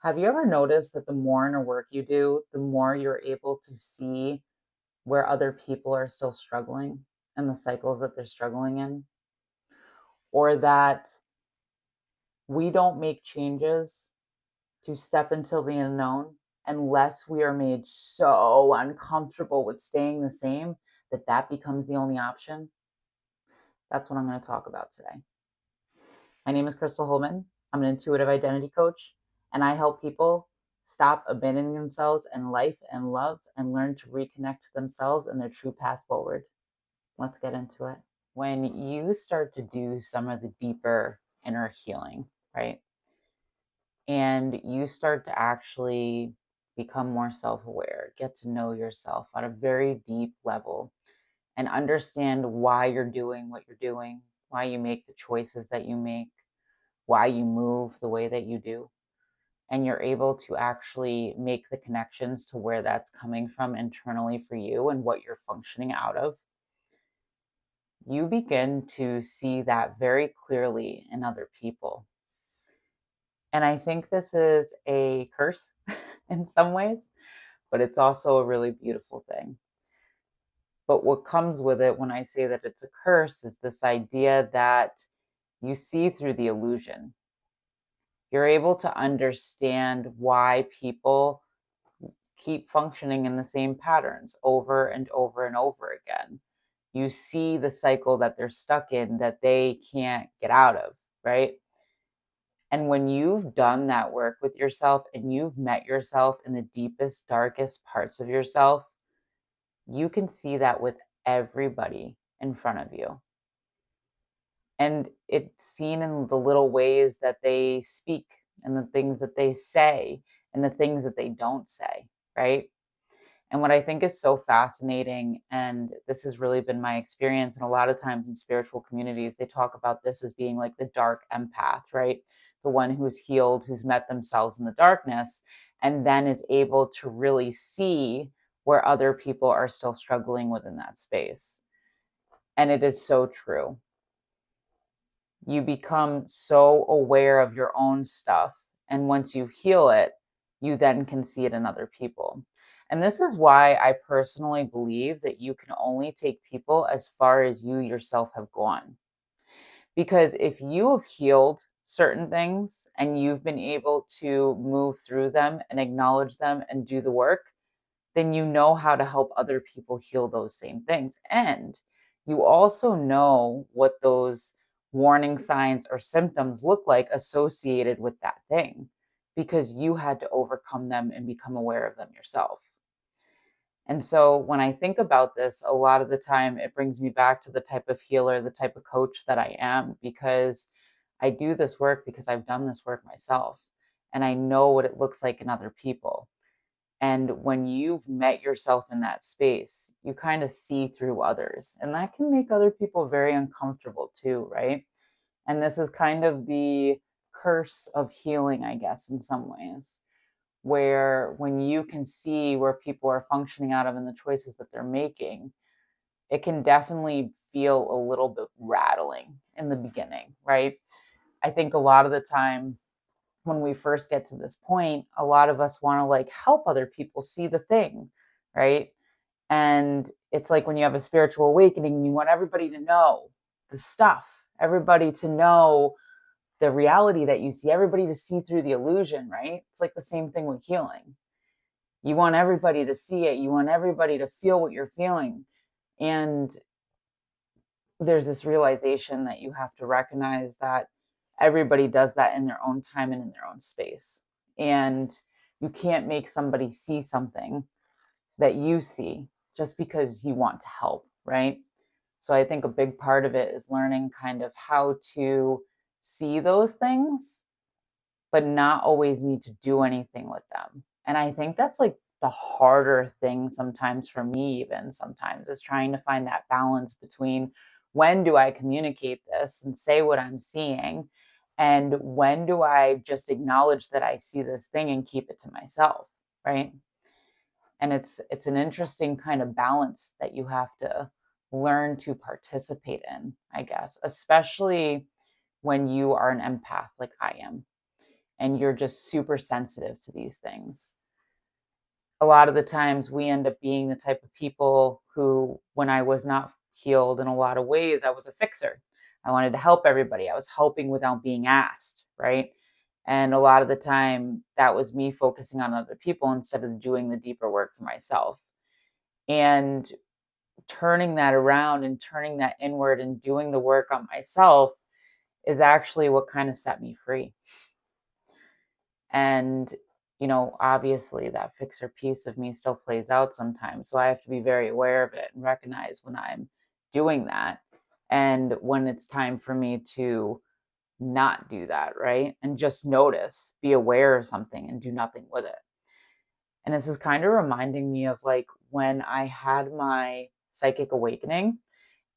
Have you ever noticed that the more inner work you do, the more you're able to see where other people are still struggling and the cycles that they're struggling in? Or that we don't make changes to step into the unknown unless we are made so uncomfortable with staying the same that that becomes the only option? That's what I'm going to talk about today. My name is Crystal Holman. I'm an intuitive identity coach, and I help people stop abandoning themselves in life and love and learn to reconnect to themselves and their true path forward. Let's get into it. When you start to do some of the deeper inner healing, right? And you start to actually become more self aware, get to know yourself on a very deep level, and understand why you're doing what you're doing, why you make the choices that you make, why you move the way that you do, and you're able to actually make the connections to where that's coming from internally for you and what you're functioning out of, you begin to see that very clearly in other people. And I think this is a curse in some ways, but it's also a really beautiful thing. But what comes with it when I say that it's a curse is this idea that you see through the illusion. You're able to understand why people keep functioning in the same patterns over and over and over again. You see the cycle that they're stuck in that they can't get out of, right? And when you've done that work with yourself and you've met yourself in the deepest, darkest parts of yourself, you can see that with everybody in front of you. And it's seen in the little ways that they speak and the things that they say and the things that they don't say, right? And what I think is so fascinating, and this has really been my experience, and a lot of times in spiritual communities, they talk about this as being like the dark empath, right? The one who's healed, who's met themselves in the darkness, and then is able to really see where other people are still struggling within that space. And it is so true. You become so aware of your own stuff. And once you heal it, you then can see it in other people. And this is why I personally believe that you can only take people as far as you yourself have gone. Because if you have healed certain things and you've been able to move through them and acknowledge them and do the work, then you know how to help other people heal those same things. And you also know what those warning signs or symptoms look like associated with that thing because you had to overcome them and become aware of them yourself. And so when I think about this, a lot of the time it brings me back to the type of healer, the type of coach that I am, because I do this work because I've done this work myself and I know what it looks like in other people. And when you've met yourself in that space, you kind of see through others. And that can make other people very uncomfortable too, right? And this is kind of the curse of healing, I guess, in some ways, where when you can see where people are functioning out of and the choices that they're making, it can definitely feel a little bit rattling in the beginning, right? I think a lot of the time when we first get to this point, a lot of us want to like help other people see the thing, right? And it's like when you have a spiritual awakening, you want everybody to know the stuff, everybody to know the reality that you see, everybody to see through the illusion, right? It's like the same thing with healing. You want everybody to see it, you want everybody to feel what you're feeling. And there's this realization that you have to recognize that everybody does that in their own time and in their own space. And you can't make somebody see something that you see just because you want to help, right? So I think a big part of it is learning kind of how to see those things, but not always need to do anything with them. And I think that's like the harder thing sometimes for me, even sometimes, is trying to find that balance between when do I communicate this and say what I'm seeing, and when do I just acknowledge that I see this thing and keep it to myself, right? And it's an interesting kind of balance that you have to learn to participate in, I guess, especially when you are an empath like I am. and you're just super sensitive to these things. A lot of the times we end up being the type of people who, when I was not healed in a lot of ways, I was a fixer. I wanted to help everybody. I was helping without being asked, right? And a lot of the time that was me focusing on other people instead of doing the deeper work for myself. And turning that around and turning that inward and doing the work on myself is actually what kind of set me free. And, obviously that fixer piece of me still plays out sometimes. So I have to be very aware of it and recognize when I'm doing that and when it's time for me to not do that, right? And just notice, be aware of something and do nothing with it. And this is kind of reminding me of like when I had my psychic awakening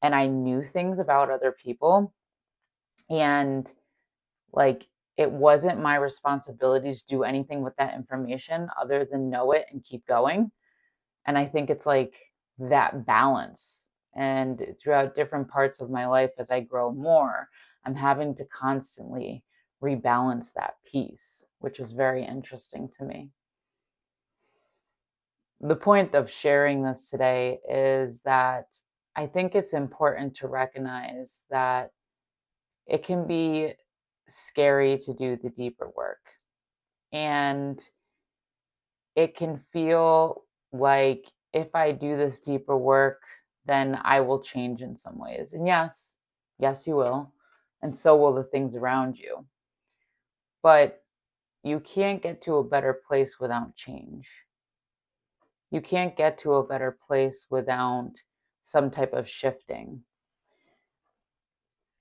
and I knew things about other people, and like it wasn't my responsibility to do anything with that information other than know it and keep going. And I think it's like that balance. And throughout different parts of my life, as I grow more, I'm having to constantly rebalance that piece, which is very interesting to me. The point of sharing this today is that I think it's important to recognize that it can be scary to do the deeper work. And it can feel like if I do this deeper work, then I will change in some ways. And yes, you will. And so will the things around you. But you can't get to a better place without change. You can't get to a better place without some type of shifting.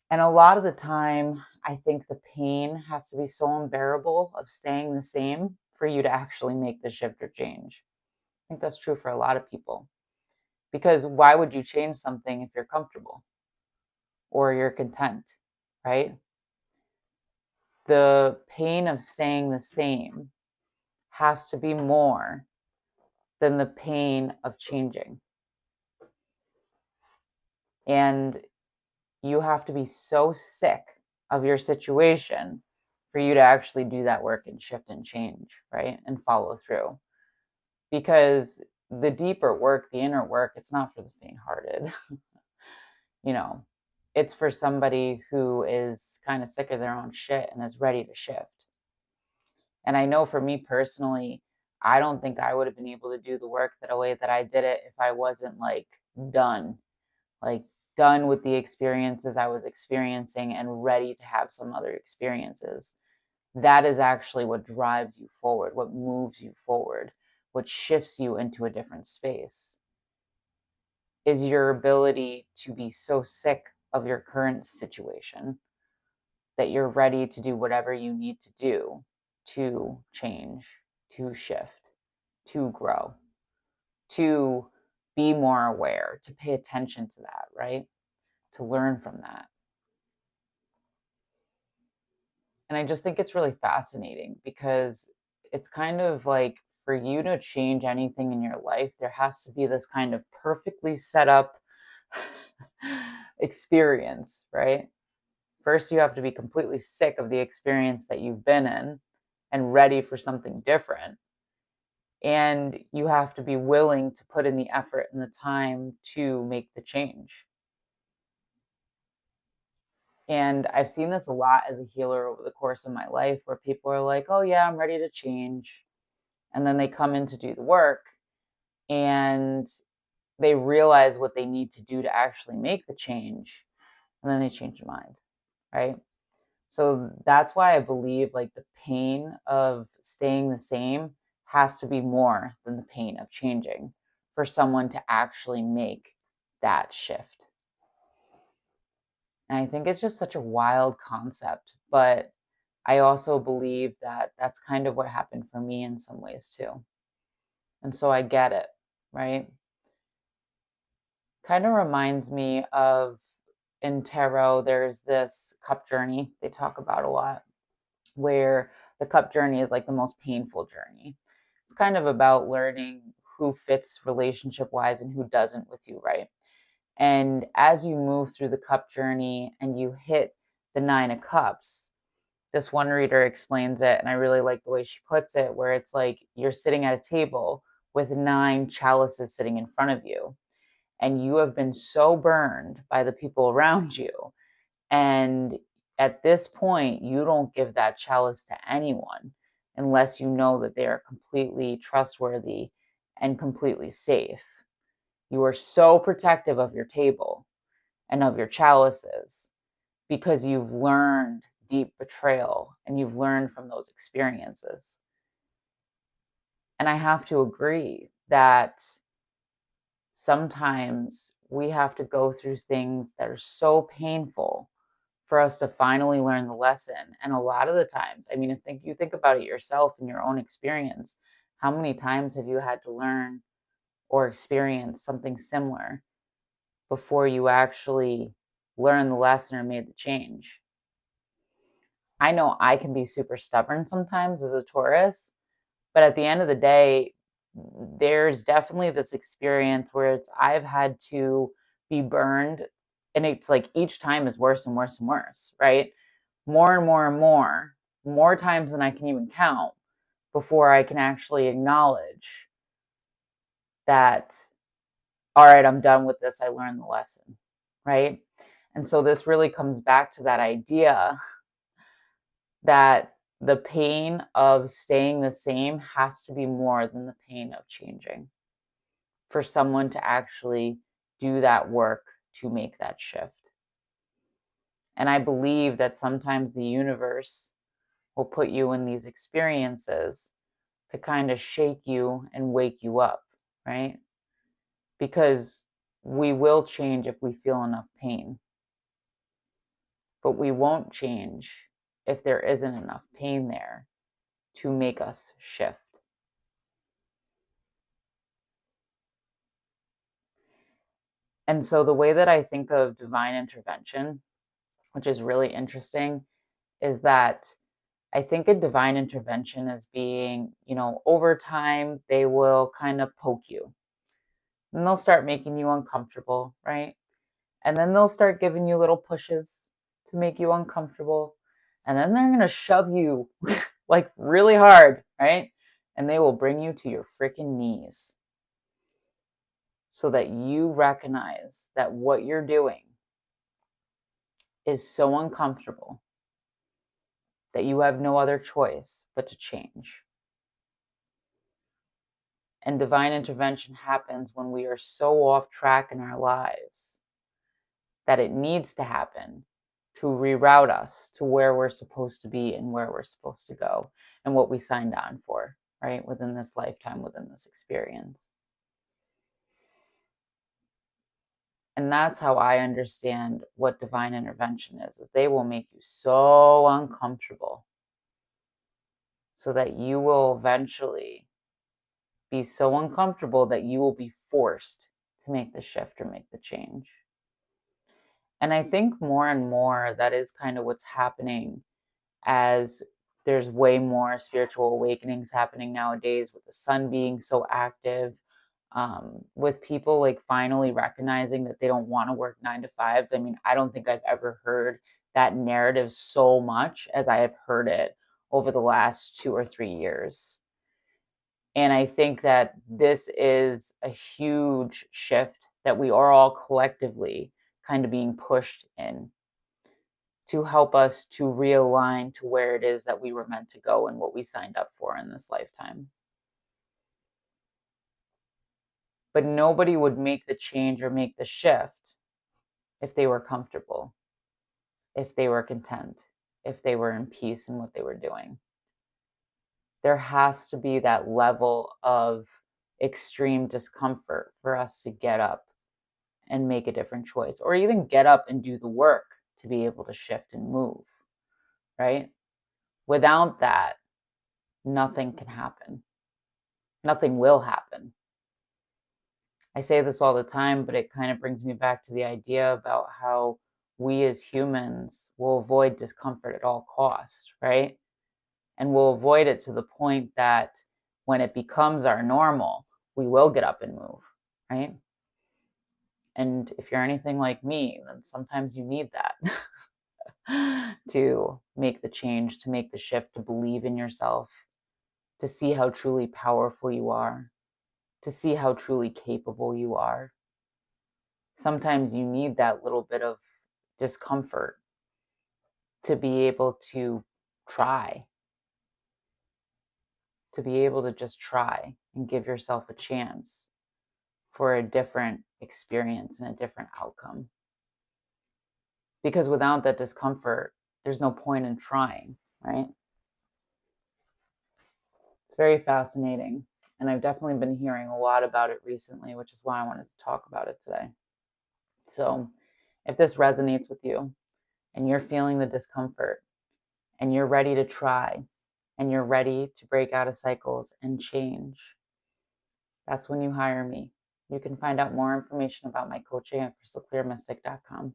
And a lot of the time, I think the pain has to be so unbearable of staying the same for you to actually make the shift or change. I think that's true for a lot of people. Because why would you change something if you're comfortable or you're content, right? The pain of staying the same has to be more than the pain of changing. And you have to be so sick of your situation for you to actually do that work and shift and change, right? And follow through. Because the deeper work, the inner work, it's not for the faint-hearted. you know, it's for somebody who is kind of sick of their own shit and is ready to shift. And I know for me personally, I don't think I would have been able to do the work that way that I did it if I wasn't done, like done with the experiences I was experiencing and ready to have some other experiences. That is actually what drives you forward, what moves you forward, what shifts you into a different space, is your ability to be so sick of your current situation that you're ready to do whatever you need to do to change, to shift, to grow, to be more aware, to pay attention to that, right? To learn from that. And I just think it's really fascinating because it's kind of like for you to change anything in your life, there has to be this kind of perfectly set up experience, right? First, you have to be completely sick of the experience that you've been in and ready for something different. And you have to be willing to put in the effort and the time to make the change. And I've seen this a lot as a healer over the course of my life where people are like, oh, yeah, I'm ready to change. And then they come in to do the work and they realize what they need to do to actually make the change. And then they change their mind, right? So that's why I believe like the pain of staying the same has to be more than the pain of changing for someone to actually make that shift. And I think it's just such a wild concept, but I also believe that that's kind of what happened for me in some ways too. And so I get it, right? Kind of reminds me of in tarot, there's this cup journey they talk about a lot, where the cup journey is like the most painful journey. It's kind of about learning who fits relationship wise and who doesn't with you, right? And as you move through the cup journey and you hit the 9 of cups, This one reader explains it, and I really like the way she puts it, where it's like you're sitting at a table with 9 chalices sitting in front of you, and you have been so burned by the people around you. And at this point, you don't give that chalice to anyone unless you know that they are completely trustworthy and completely safe. You are so protective of your table and of your chalices because you've learned deep betrayal and you've learned from those experiences. And I have to agree that sometimes we have to go through things that are so painful for us to finally learn the lesson. And a lot of the times, I mean, if you think about it yourself in your own experience, how many times have you had to learn or experience something similar before you actually learn the lesson or made the change? I know I can be super stubborn sometimes as a Taurus, but at the end of the day, there's definitely this experience where I've had to be burned, and it's like each time is worse and worse and worse, right? More and more and more times than I can even count before I can actually acknowledge that, all right, I'm done with this. I learned the lesson, right? And so this really comes back to that idea that the pain of staying the same has to be more than the pain of changing for someone to actually do that work to make that shift. And I believe that sometimes the universe will put you in these experiences to kind of shake you and wake you up, right? Because we will change if we feel enough pain, but we won't change if there isn't enough pain there to make us shift. And so the way that I think of divine intervention, which is really interesting, is that I think of divine intervention as being, over time, they will kind of poke you and they'll start making you uncomfortable, right? And then they'll start giving you little pushes to make you uncomfortable. And then they're going to shove you like really hard, right? And they will bring you to your freaking knees so that you recognize that what you're doing is so uncomfortable that you have no other choice but to change. And divine intervention happens when we are so off track in our lives that it needs to happen to reroute us to where we're supposed to be and where we're supposed to go and what we signed on for, right? Within this lifetime, within this experience. And that's how I understand what divine intervention is they will make you so uncomfortable so that you will eventually be so uncomfortable that you will be forced to make the shift or make the change. And I think more and more that is kind of what's happening as there's way more spiritual awakenings happening nowadays with the sun being so active, with people like finally recognizing that they don't want to work 9 to 5s. I mean, I don't think I've ever heard that narrative so much as I have heard it over the last 2 or 3 years. And I think that this is a huge shift that we are all collectively kind of being pushed in to help us to realign to where it is that we were meant to go and what we signed up for in this lifetime. But nobody would make the change or make the shift if they were comfortable, if they were content, if they were in peace in what they were doing. There has to be that level of extreme discomfort for us to get up and make a different choice, or even get up and do the work to be able to shift and move, right? Without that, nothing can happen. Nothing will happen. I say this all the time, but it kind of brings me back to the idea about how we as humans will avoid discomfort at all costs, right? And we'll avoid it to the point that when it becomes our normal, we will get up and move, right? And if you're anything like me, then sometimes you need that. to make the change, to make the shift, to believe in yourself, to see how truly powerful you are, to see how truly capable you are. Sometimes you need that little bit of discomfort to be able to try, to be able to just try and give yourself a chance for a different experience and a different outcome. Because without that discomfort, there's no point in trying, right? It's very fascinating. And I've definitely been hearing a lot about it recently, which is why I wanted to talk about it today. So if this resonates with you and you're feeling the discomfort and you're ready to try and you're ready to break out of cycles and change, that's when you hire me. You can find out more information about my coaching at crystalclearmystic.com.